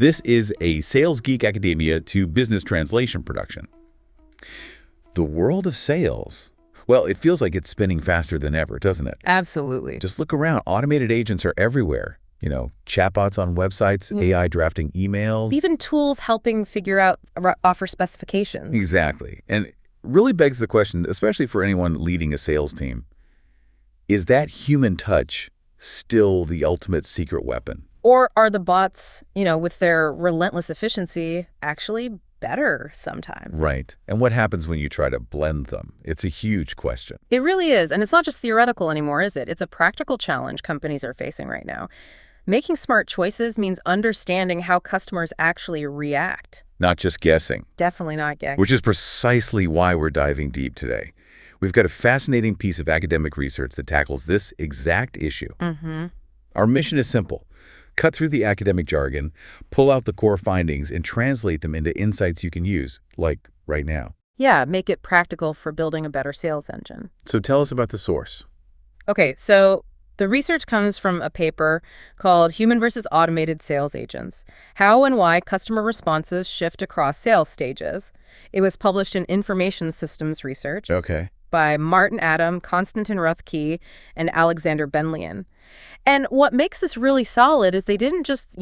This is a Sales Geek Academia to business translation production. The world of sales. Well, it feels like it's spinning faster than ever, doesn't it? Absolutely. Just look around. Automated agents are everywhere. Chatbots on websites, AI drafting emails. Even tools helping figure out offer specifications. Exactly. And it really begs the question, especially for anyone leading a sales team, is that human touch still the ultimate secret weapon? Or are the bots, with their relentless efficiency, actually better sometimes? Right. And what happens when you try to blend them? It's a huge question. It really is. And it's not just theoretical anymore, is it? It's a practical challenge companies are facing right now. Making smart choices means understanding how customers actually react. Not just guessing. Definitely not guessing. Which is precisely why we're diving deep today. We've got a fascinating piece of academic research that tackles this exact issue. Our mission is simple. Cut through the academic jargon, pull out the core findings, and translate them into insights you can use, like right now. Yeah, make it practical for building a better sales engine. So tell us about the source. Okay, so the research comes from a paper called Human versus Automated Sales Agents: How and Why Customer Responses Shift Across Sales Stages. It was published in Information Systems Research by Martin Adam, Konstantin Roethke, and Alexander Benlian. And what makes this really solid is they didn't just,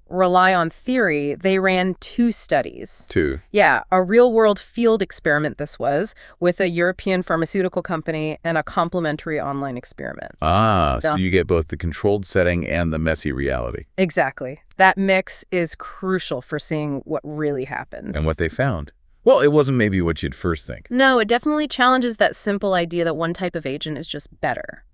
rely on theory. They ran 2 studies. 2? Yeah, a real-world field experiment this was, with a European pharmaceutical company, and a complementary online experiment. So you get both the controlled setting and the messy reality. Exactly. That mix is crucial for seeing what really happens. And what they found. Well, it wasn't maybe what you'd first think. No, it definitely challenges that simple idea that one type of agent is just better.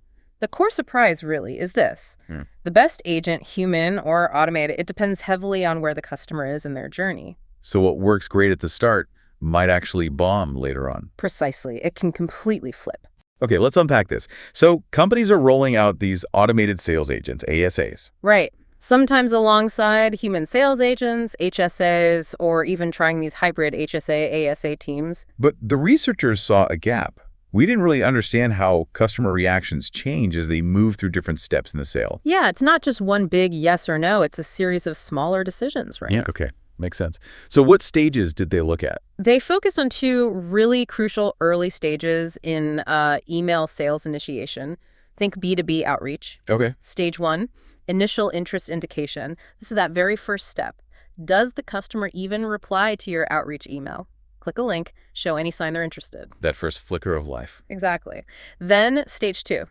The core surprise really is this. The best agent, human or automated, it depends heavily on where the customer is in their journey. So what works great at the start might actually bomb later on. Precisely. It can completely flip. Okay, let's unpack this. So companies are rolling out these automated sales agents, ASAs. Right. Sometimes alongside human sales agents, HSAs, or even trying these hybrid HSA, ASA teams. But the researchers saw a gap. We didn't really understand how customer reactions change as they move through different steps in the sale. Yeah, it's not just one big yes or no. It's a series of smaller decisions, right? Yeah, okay. Makes sense. So what stages did they look at? They focused on 2 really crucial early stages in email sales initiation. Think B2B outreach. Okay. Stage 1, initial interest indication. This is that very first step. Does the customer even reply to your outreach email? Click a link, show any sign they're interested. That first flicker of life. Exactly. Then stage 2,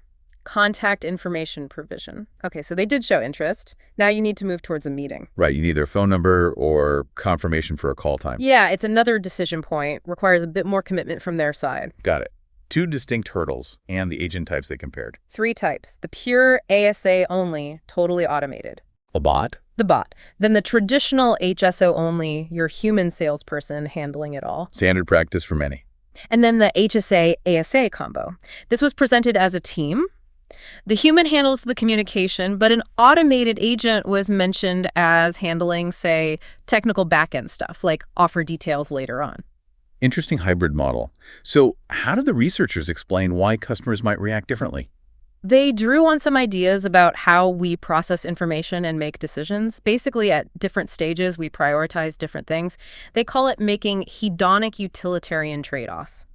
contact information provision. Okay, so they did show interest. Now you need to move towards a meeting. Right, you need their phone number or confirmation for a call time. Yeah, it's another decision point, requires a bit more commitment from their side. Got it. 2 distinct hurdles and the agent types they compared. 3 types. The pure ASA only, totally automated. A bot? The bot. Then the traditional HSO only, your human salesperson handling it all. Standard practice for many. And then the HSA-ASA combo. This was presented as a team. The human handles the communication, but an automated agent was mentioned as handling, say, technical back-end stuff, like offer details later on. Interesting hybrid model. So how did the researchers explain why customers might react differently? They drew on some ideas about how we process information and make decisions. Basically, at different stages, we prioritize different things. They call it making hedonic utilitarian trade-offs.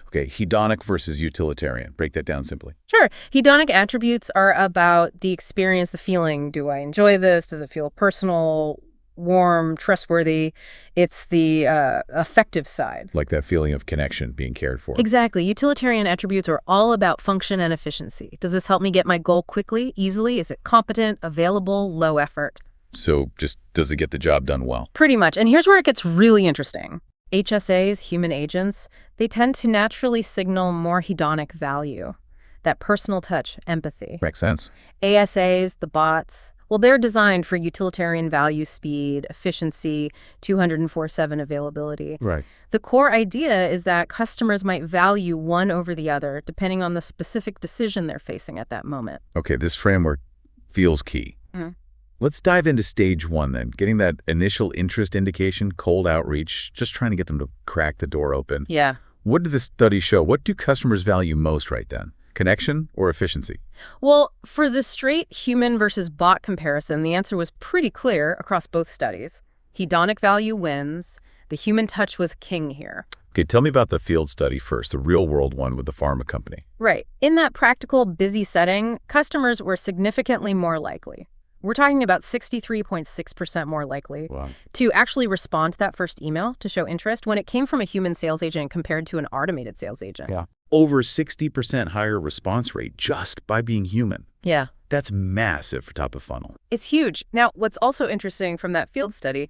Okay, hedonic versus utilitarian. Break that down simply. Sure. Hedonic attributes are about the experience, the feeling. Do I enjoy this? Does it feel personal, warm, trustworthy? It's the affective side. Like that feeling of connection, being cared for. Exactly. Utilitarian attributes are all about function and efficiency. Does this help me get my goal quickly, easily? Is it competent, available, low effort? So just does it get the job done well? Pretty much. And here's where it gets really interesting. HSAs, human agents, they tend to naturally signal more hedonic value. That personal touch, empathy. Makes sense. ASAs, the bots, well, they're designed for utilitarian value, speed, efficiency, 204/7 availability. Right. The core idea is that customers might value one over the other, depending on the specific decision they're facing at that moment. Okay, this framework feels key. Let's dive into stage 1 then, getting that initial interest indication, cold outreach, just trying to get them to crack the door open. Yeah. What did the study show? What do customers value most right then? Connection or efficiency? Well, for the straight human versus bot comparison, the answer was pretty clear across both studies. Hedonic value wins. The human touch was king here. Okay, tell me about the field study first, the real-world one with the pharma company. Right. In that practical, busy setting, customers were significantly more likely. We're talking about 63.6% more likely Wow. to actually respond to that first email to show interest when it came from a human sales agent compared to an automated sales agent. Yeah. Over 60% higher response rate just by being human. Yeah. That's massive for top of funnel. It's huge. Now, what's also interesting from that field study,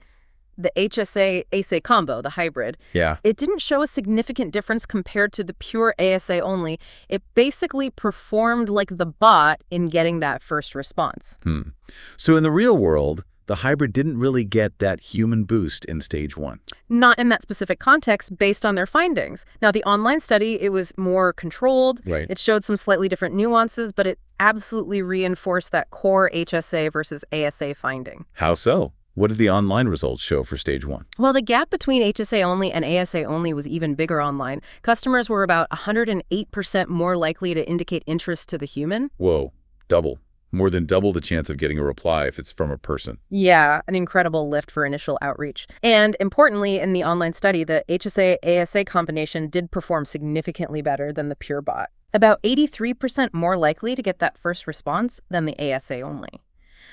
the HSA-ASA combo, the hybrid, Yeah. it didn't show a significant difference compared to the pure ASA only. It basically performed like the bot in getting that first response. So in the real world, the hybrid didn't really get that human boost in stage 1. Not in that specific context based on their findings. Now, the online study, it was more controlled. Right. It showed some slightly different nuances, but it absolutely reinforced that core HSA versus ASA finding. How so? What did the online results show for stage 1? Well, the gap between HSA only and ASA only was even bigger online. Customers were about 108% more likely to indicate interest to the human. Whoa, double. More than double the chance of getting a reply if it's from a person. Yeah, an incredible lift for initial outreach. And importantly, in the online study, the HSA-ASA combination did perform significantly better than the pure bot. About 83% more likely to get that first response than the ASA only.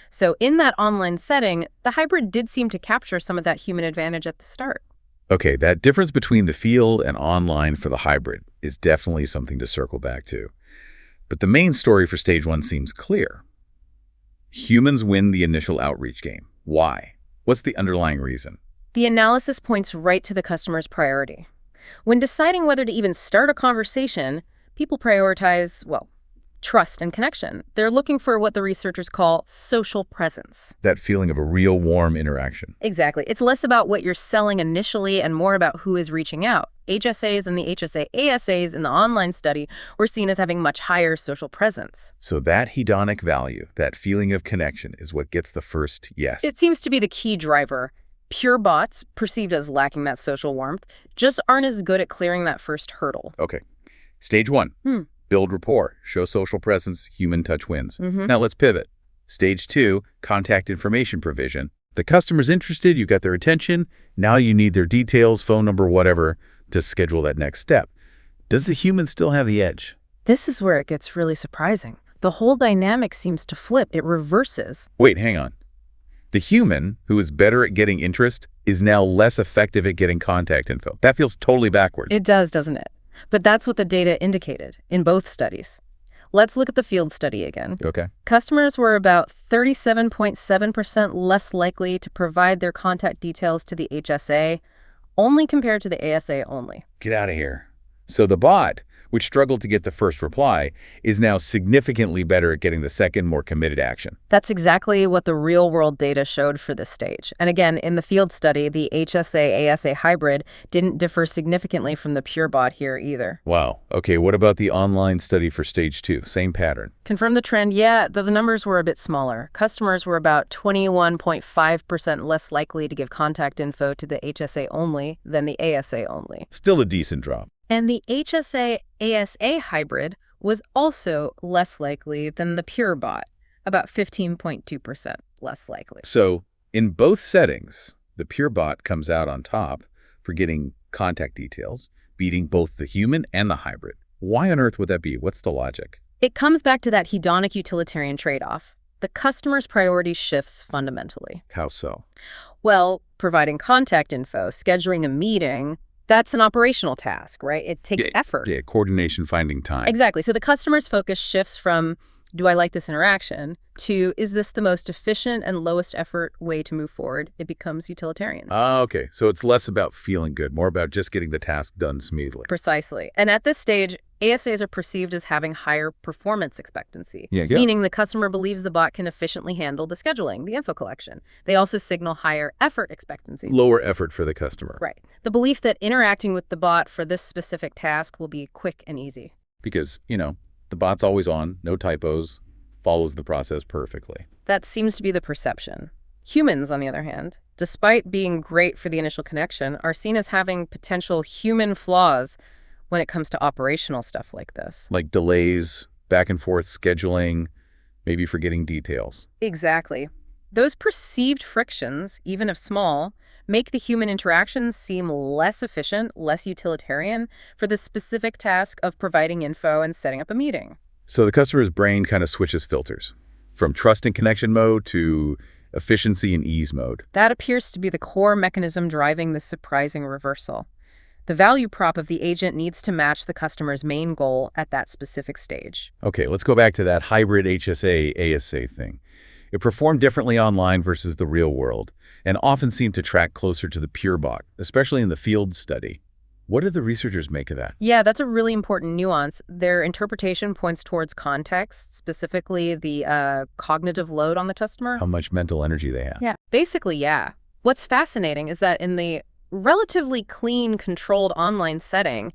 So in that online setting, the hybrid did seem to capture some of that human advantage at the start. Okay, that difference between the field and online for the hybrid is definitely something to circle back to. But the main story for stage 1 seems clear. Humans win the initial outreach game. Why? What's the underlying reason? The analysis points right to the customer's priority. When deciding whether to even start a conversation, people prioritize, well, trust and connection. They're looking for what the researchers call social presence. That feeling of a real warm interaction. Exactly. It's less about what you're selling initially and more about who is reaching out. HSAs and the HSA-ASAs in the online study were seen as having much higher social presence. So that hedonic value, that feeling of connection, is what gets the first yes. It seems to be the key driver. Pure bots, perceived as lacking that social warmth, just aren't as good at clearing that first hurdle. Okay. Stage 1. Build rapport, show social presence, human touch wins. Now let's pivot. Stage 2, contact information provision. The customer's interested, you got their attention, now you need their details, phone number, whatever, to schedule that next step. Does the human still have the edge? This is where it gets really surprising. The whole dynamic seems to flip. It reverses. Wait, hang on. The human, who is better at getting interest, is now less effective at getting contact info. That feels totally backwards. It does, doesn't it? But that's what the data indicated in both studies. Let's look at the field study again. Okay. Customers were about 37.7% less likely to provide their contact details to the HSA, only compared to the ASA only. Get out of here. So the bot, which struggled to get the first reply, is now significantly better at getting the second, more committed action. That's exactly what the real-world data showed for this stage. And again, in the field study, the HSA-ASA hybrid didn't differ significantly from the pure bot here either. Wow. Okay, what about the online study for stage 2? Same pattern. Confirm the trend? Yeah, though the numbers were a bit smaller. Customers were about 21.5% less likely to give contact info to the HSA only than the ASA only. Still a decent drop. And the HSA-ASA hybrid was also less likely than the pure bot, about 15.2% less likely. So in both settings, the pure bot comes out on top for getting contact details, beating both the human and the hybrid. Why on earth would that be? What's the logic? It comes back to that hedonic utilitarian trade-off. The customer's priority shifts fundamentally. How so? Well, providing contact info, scheduling a meeting, that's an operational task, right? It takes effort. Yeah, coordination, finding time. Exactly. So the customer's focus shifts from, do I like this interaction, to, is this the most efficient and lowest effort way to move forward? It becomes utilitarian. Okay. So it's less about feeling good, more about just getting the task done smoothly. Precisely. And at this stage, ASAs are perceived as having higher performance expectancy, Yeah. meaning the customer believes the bot can efficiently handle the scheduling, the info collection. They also signal higher effort expectancy. Lower effort for the customer. Right. The belief that interacting with the bot for this specific task will be quick and easy. Because, the bot's always on, no typos, follows the process perfectly. That seems to be the perception. Humans, on the other hand, despite being great for the initial connection, are seen as having potential human flaws when it comes to operational stuff like this. Like delays, back and forth scheduling, maybe forgetting details. Exactly. Those perceived frictions, even if small, make the human interactions seem less efficient, less utilitarian for the specific task of providing info and setting up a meeting. So the customer's brain kind of switches filters from trust and connection mode to efficiency and ease mode. That appears to be the core mechanism driving this surprising reversal. The value prop of the agent needs to match the customer's main goal at that specific stage. Okay, let's go back to that hybrid HSA-ASA thing. It performed differently online versus the real world, and often seemed to track closer to the pure bot, especially in the field study. What did the researchers make of that? Yeah, that's a really important nuance. Their interpretation points towards context, specifically the cognitive load on the customer. How much mental energy they have. Yeah, basically, yeah. What's fascinating is that in the relatively clean, controlled online setting,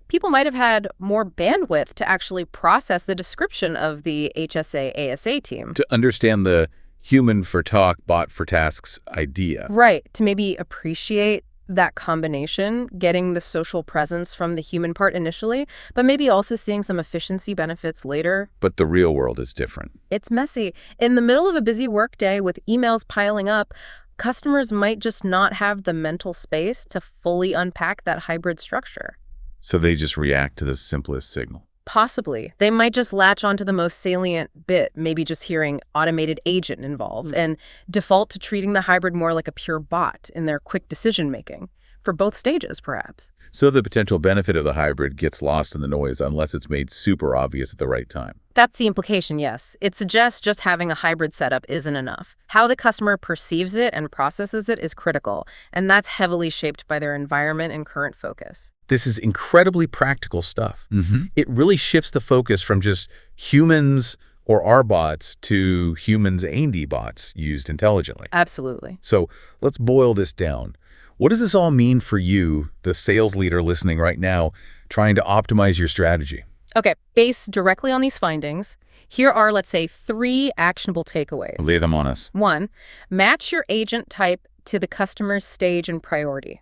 people might have had more bandwidth to actually process the description of the HSA-ASA team. To understand the human for talk, bot for tasks idea. Right, to maybe appreciate that combination, getting the social presence from the human part initially, but maybe also seeing some efficiency benefits later. But the real world is different. It's messy. In the middle of a busy workday with emails piling up, customers might just not have the mental space to fully unpack that hybrid structure. So they just react to the simplest signal. Possibly. They might just latch onto the most salient bit, maybe just hearing automated agent involved, and default to treating the hybrid more like a pure bot in their quick decision-making, for both stages, perhaps. So the potential benefit of the hybrid gets lost in the noise unless it's made super obvious at the right time. That's the implication, yes. It suggests just having a hybrid setup isn't enough. How the customer perceives it and processes it is critical, and that's heavily shaped by their environment and current focus. This is incredibly practical stuff. It really shifts the focus from just humans or our bots to humans and bots used intelligently. Absolutely. So let's boil this down. What does this all mean for you, the sales leader listening right now, trying to optimize your strategy? Okay, based directly on these findings, here are, let's say, 3 actionable takeaways. Lay them on us. 1, match your agent type to the customer's stage and priority.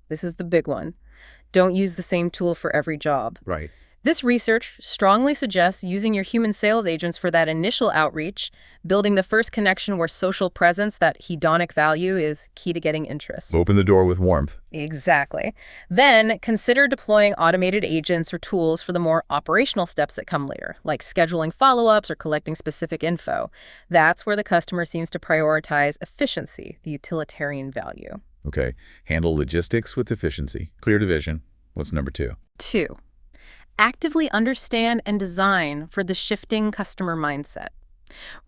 This is the big one. Don't use the same tool for every job. Right. This research strongly suggests using your human sales agents for that initial outreach, building the first connection where social presence, that hedonic value, is key to getting interest. Open the door with warmth. Exactly. Then consider deploying automated agents or tools for the more operational steps that come later, like scheduling follow-ups or collecting specific info. That's where the customer seems to prioritize efficiency, the utilitarian value. Okay. Handle logistics with efficiency. Clear division. What's number 2? 2, actively understand and design for the shifting customer mindset.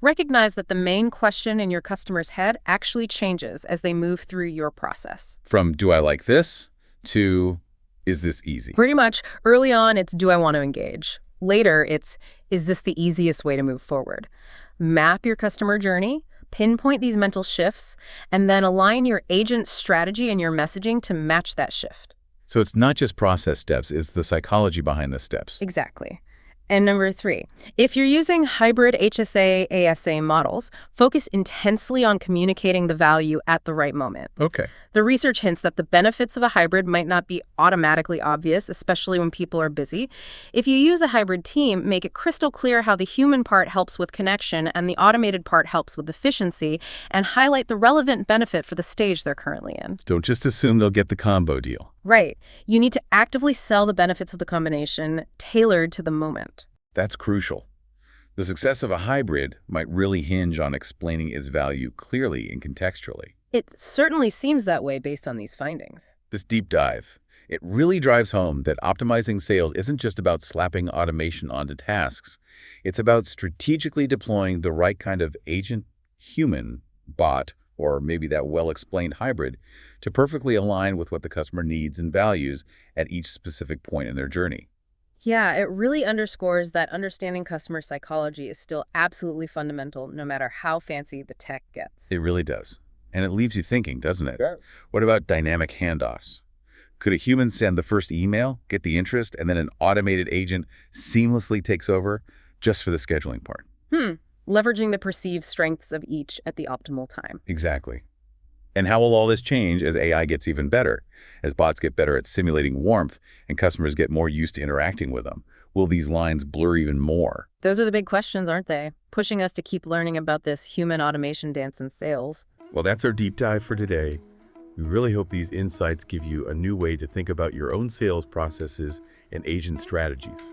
Recognize that the main question in your customer's head actually changes as they move through your process. From do I like this to is this easy? Pretty much, early on, it's do I want to engage? Later, it's is this the easiest way to move forward? Map your customer journey, pinpoint these mental shifts, and then align your agent strategy and your messaging to match that shift. So it's not just process steps, it's the psychology behind the steps. Exactly. And number 3, if you're using hybrid HSA-ASA models, focus intensely on communicating the value at the right moment. Okay. The research hints that the benefits of a hybrid might not be automatically obvious, especially when people are busy. If you use a hybrid team, make it crystal clear how the human part helps with connection and the automated part helps with efficiency, and highlight the relevant benefit for the stage they're currently in. Don't just assume they'll get the combo deal. Right. You need to actively sell the benefits of the combination tailored to the moment. That's crucial. The success of a hybrid might really hinge on explaining its value clearly and contextually. It certainly seems that way based on these findings. This deep dive, it really drives home that optimizing sales isn't just about slapping automation onto tasks. It's about strategically deploying the right kind of agent, human, bot, or maybe that well-explained hybrid to perfectly align with what the customer needs and values at each specific point in their journey. Yeah, it really underscores that understanding customer psychology is still absolutely fundamental, no matter how fancy the tech gets. It really does. And it leaves you thinking, doesn't it? Yeah. What about dynamic handoffs? Could a human send the first email, get the interest, and then an automated agent seamlessly takes over just for the scheduling part? Leveraging the perceived strengths of each at the optimal time. Exactly. And how will all this change as AI gets even better? As bots get better at simulating warmth and customers get more used to interacting with them? Will these lines blur even more? Those are the big questions, aren't they? Pushing us to keep learning about this human automation dance in sales. Well, that's our deep dive for today. We really hope these insights give you a new way to think about your own sales processes and agent strategies.